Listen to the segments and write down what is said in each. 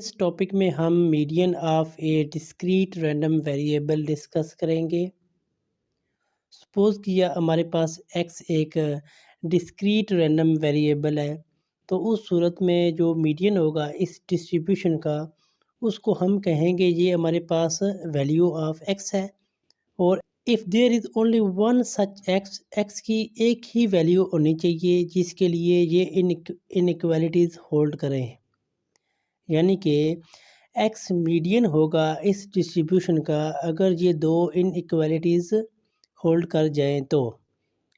इस टॉपिक में हम median of A discrete random variable discuss करेंगे। सपोज़ किया हमारे पास x एक डिस्क्रीट रैंडम वेरिएबल है, तो उस सूरत में जो मीडियन होगा इस डिस्ट्रीब्यूशन का, उसको हम कहेंगे ये हमारे पास वैल्यू ऑफ x है। और if there is only one such x की एक ही वैल्यू होनी चाहिए जिसके लिए ये इनइक्वालिटीज़ होल्ड करें, यानी कि एक्स मीडियन होगा इस डिस्ट्रीब्यूशन का अगर ये दो इनइक्वालिटीज़ होल्ड कर जाएं तो।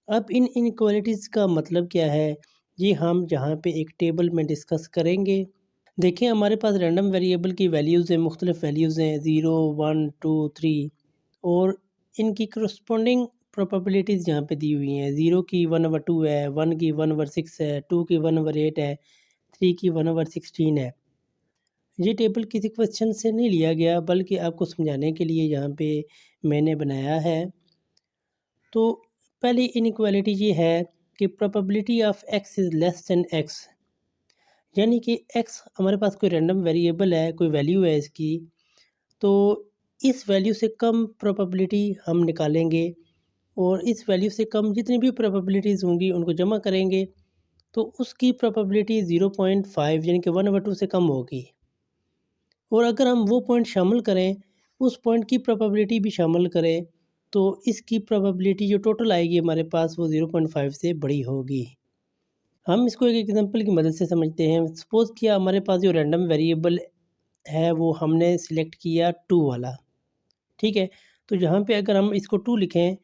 अब इन इनइक्वालिटीज़ का मतलब क्या है, ये हम जहाँ पे एक टेबल में डिस्कस करेंगे। देखें हमारे पास रैंडम वेरिएबल की वैल्यूज़ हैं, मुख्तलिफ वैल्यूज़ हैं 0 1 2 3, और इनकी करस्पॉन्डिंग प्रोबेबिलिटीज़ यहाँ पे दी हुई हैं। 0 की 1/2 है, 1 की 1/6 है, 2 की 1/8 है, 3 की 1/16 है। ये टेबल किसी क्वेश्चन से नहीं लिया गया बल्कि आपको समझाने के लिए यहाँ पे मैंने बनाया है। तो पहली इनइक्वालिटी ये है कि probability of x is less than x, यानी कि x हमारे पास कोई रैंडम वेरिएबल है, कोई वैल्यू है इसकी, तो इस वैल्यू से कम प्रोबेबिलिटी हम निकालेंगे और इस वैल्यू से कम जितनी भी प्रोबेबिलिटीज़ होंगी उनको जमा करेंगे, तो उसकी प्रोबेबिलिटी 0.5 यानी कि 1/2 से कम होगी। और अगर हम वो पॉइंट शामिल करें, उस पॉइंट की प्रोबेबिलिटी भी शामिल करें, तो इसकी प्रोबेबिलिटी जो टोटल आएगी हमारे पास वो 0.5 से बड़ी होगी। हम इसको एक एग्जांपल की मदद से समझते हैं। सपोज़ किया हमारे पास जो रैंडम वेरिएबल है वो हमने सिलेक्ट किया 2 वाला, ठीक है। तो यहाँ पे अगर हम इसको 2 लिखें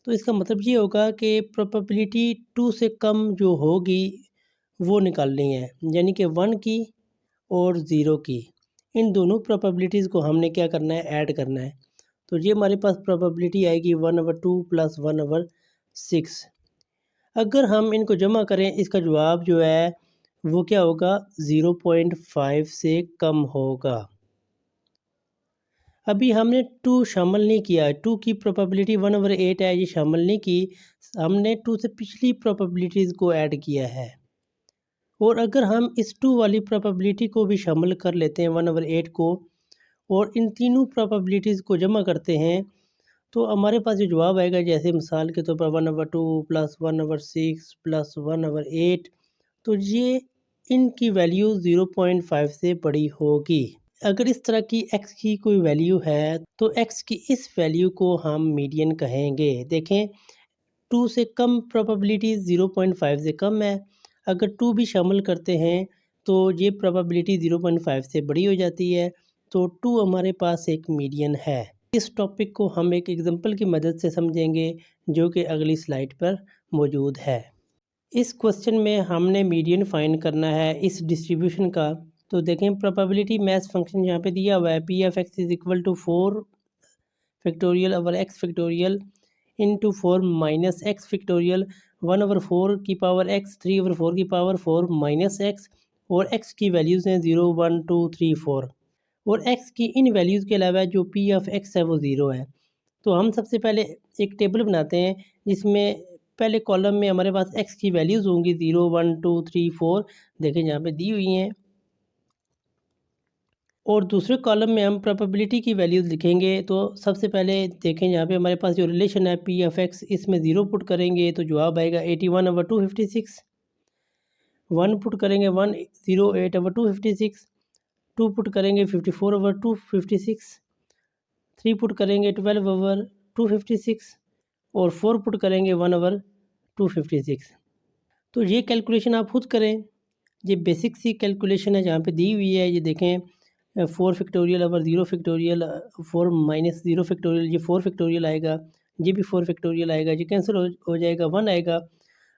तो इसका मतलब ये होगा कि प्रोबेबिलिटी 2 से कम जो होगी वो निकालनी है, यानी कि 1 की और 0 की। इन दोनों प्रोबेबिलिटीज़ को हमने क्या करना है, ऐड करना है। तो ये हमारे पास प्रोबेबिलिटी आएगी 1/2 + 1/6। अगर हम इनको जमा करें, इसका जवाब जो है वो क्या होगा, 0.5 से कम होगा। अभी हमने 2 शामिल नहीं किया, 2 की प्रोबेबिलिटी 1/8 है, ये शामिल नहीं की, हमने 2 से पिछली प्रोबेबिलिटीज़ को ऐड किया है। और अगर हम इस 2 वाली प्रोबेबिलिटी को भी शामिल कर लेते हैं 1/8 को, और इन तीनों प्रोबेबिलिटीज़ को जमा करते हैं, तो हमारे पास जो जवाब आएगा, जैसे मिसाल के तौर पर 1/2 + 1/6 + 1/8, तो ये इनकी वैल्यू 0.5 से बड़ी होगी। अगर इस तरह की x की कोई वैल्यू है तो x की इस वैल्यू को हम मीडियन कहेंगे। देखें 2 से कम प्रोबेबिलिटी 0.5 से कम है, अगर 2 भी शामिल करते हैं तो ये प्रोबेबिलिटी 0.5 से बड़ी हो जाती है, तो 2 हमारे पास एक मीडियन है। इस टॉपिक को हम एक एग्जांपल की मदद से समझेंगे जो कि अगली स्लाइड पर मौजूद है। इस क्वेश्चन में हमने मीडियन फाइंड करना है इस डिस्ट्रीब्यूशन का। तो देखें प्रोबेबिलिटी मैथ फंक्शन यहाँ पे दिया हुआ है, p(x) = 4 factorial over x factorial into 4 - x factorial 1/4 की पावर x 3/4 की पावर 4 - x, और x की वैल्यूज़ हैं 0 1 2 3 4, और x की इन वैल्यूज़ के अलावा जो p(x) है वो 0 है। तो हम सबसे पहले एक टेबल बनाते हैं जिसमें पहले कॉलम में हमारे पास x की वैल्यूज़ होंगी 0 1 2 3 4, देखें यहाँ पे दी हुई हैं, और दूसरे कॉलम में हम प्रोबेबिलिटी की वैल्यूज़ लिखेंगे। तो सबसे पहले देखें यहाँ पे हमारे पास जो रिलेशन है p(x), इसमें 0 पुट करेंगे तो जवाब आएगा 81/256। 1 पुट करेंगे 108/256, 2 पुट करेंगे 54/256, 3 पुट करेंगे 12/256, और 4 पुट करेंगे 1/256। तो ये कैलकुलेशन आप खुद करें, ये बेसिक सी कैलकुलेशन है जहाँ पे दी हुई है। ये देखें 4 फैक्टोरियल ओवर 0 फैक्टोरियल 4 - 0 फैक्टोरियल, ये 4 फैक्टोरियल आएगा, ये भी 4 फैक्टोरियल आएगा, ये कैंसिल हो जाएगा, 1 आएगा।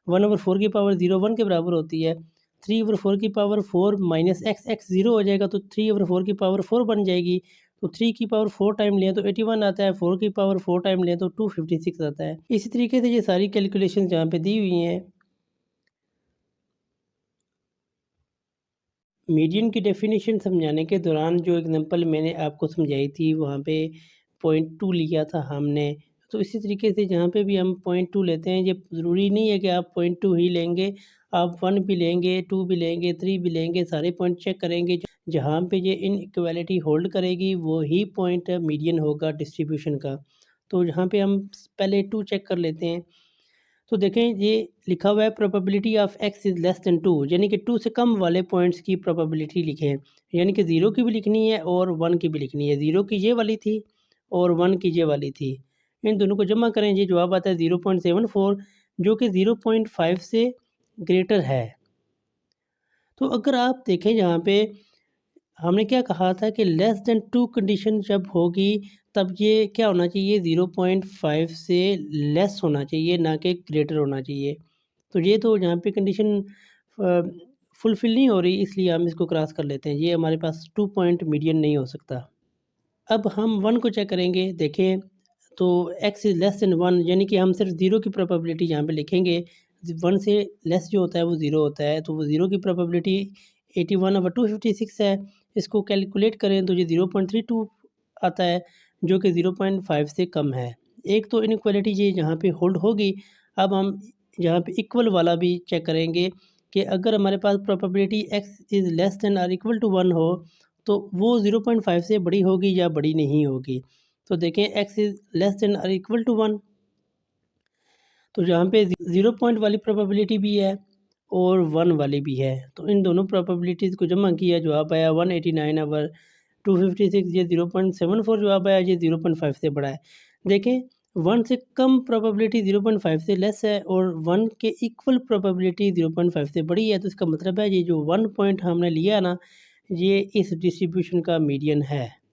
1/4 की पावर 0 1 के बराबर होती है, 3/4 की पावर 4 - x 0 हो जाएगा, तो 3/4 की पावर 4 बन जाएगी। तो 3 की पावर 4 टाइम लें तो 81 आता है, 4 की पावर 4 टाइम लें तो 256 आता है। इसी तरीके से ये सारी कैलकुलेशन यहाँ पे दी हुई हैं। मीडियन की डेफिनेशन समझाने के दौरान जो एग्जांपल मैंने आपको समझाई थी वहाँ पे 0.2 लिया था हमने, तो इसी तरीके से जहाँ पे भी हम 0.2 लेते हैं, ये ज़रूरी नहीं है कि आप 0.2 ही लेंगे, आप 1 भी लेंगे, 2 भी लेंगे, 3 भी लेंगे, सारे पॉइंट चेक करेंगे। जहाँ पे ये इनइक्वालिटी होल्ड करेगी वो ही पॉइंट मीडियन होगा डिस्ट्रीब्यूशन का। तो यहाँ पे हम पहले 2 चेक कर लेते हैं। तो देखें ये लिखा हुआ है probability of x is less then 2, यानी कि 2 से कम वाले पॉइंट्स की प्रोबेबिलिटी लिखें। यानी कि 0 की भी लिखनी है और 1 की भी लिखनी है। 0 की ये वाली थी और 1 की ये वाली थी। इन दोनों को जमा करें, ये जवाब आता है 0.74, जो कि 0.5 से ग्रेटर है। तो अगर आप देखें यहाँ पे हमने क्या कहा था कि लेस देन 2 कंडीशन जब होगी तब ये क्या होना चाहिए, 0.5 से लेस होना चाहिए, ना कि ग्रेटर होना चाहिए। तो ये तो यहाँ पे कंडीशन फुलफ़िल नहीं हो रही, इसलिए हम इसको क्रॉस कर लेते हैं। ये हमारे पास 2 पॉइंट मीडियन नहीं हो सकता। अब हम 1 को चेक करेंगे। देखें तो x इज़ लेस देन 1, यानी कि हम सिर्फ 0 की प्रोबेबिलिटी यहाँ पे लिखेंगे। 1 से लेस जो होता है वो 0 होता है, तो वो 0 की प्रोबेबिलिटी 81/256 है। इसको कैलकुलेट करें तो ये 0.32 आता है, जो कि 0.5 से कम है। एक तो इनइक्वालिटी ये यहाँ पे होल्ड होगी। अब हम यहाँ पे इक्वल वाला भी चेक करेंगे कि अगर हमारे पास probability x is less than और इक्वल टू 1 हो तो वो 0.5 से बड़ी होगी या बड़ी नहीं होगी। तो देखें x इज़ लेस देन और इक्वल टू 1, तो यहाँ पे 0 पॉइंट वाली प्रोबेबिलिटी भी है और 1 वाली भी है। तो इन दोनों प्रोबेबिलिटीज़ को जमा किया, जवाब आया 189/256। ये 0.74 जवाब आया, ये 0.5 से बड़ा है। देखें 1 से कम प्रोबेबिलिटी 0.5 से लेस है और 1 के इक्वल प्रोबेबिलिटी 0.5 से बड़ी है। तो इसका मतलब है ये जो 1 पॉइंट हमने लिया ना, ये इस डिस्ट्रीब्यूशन का मीडियन है।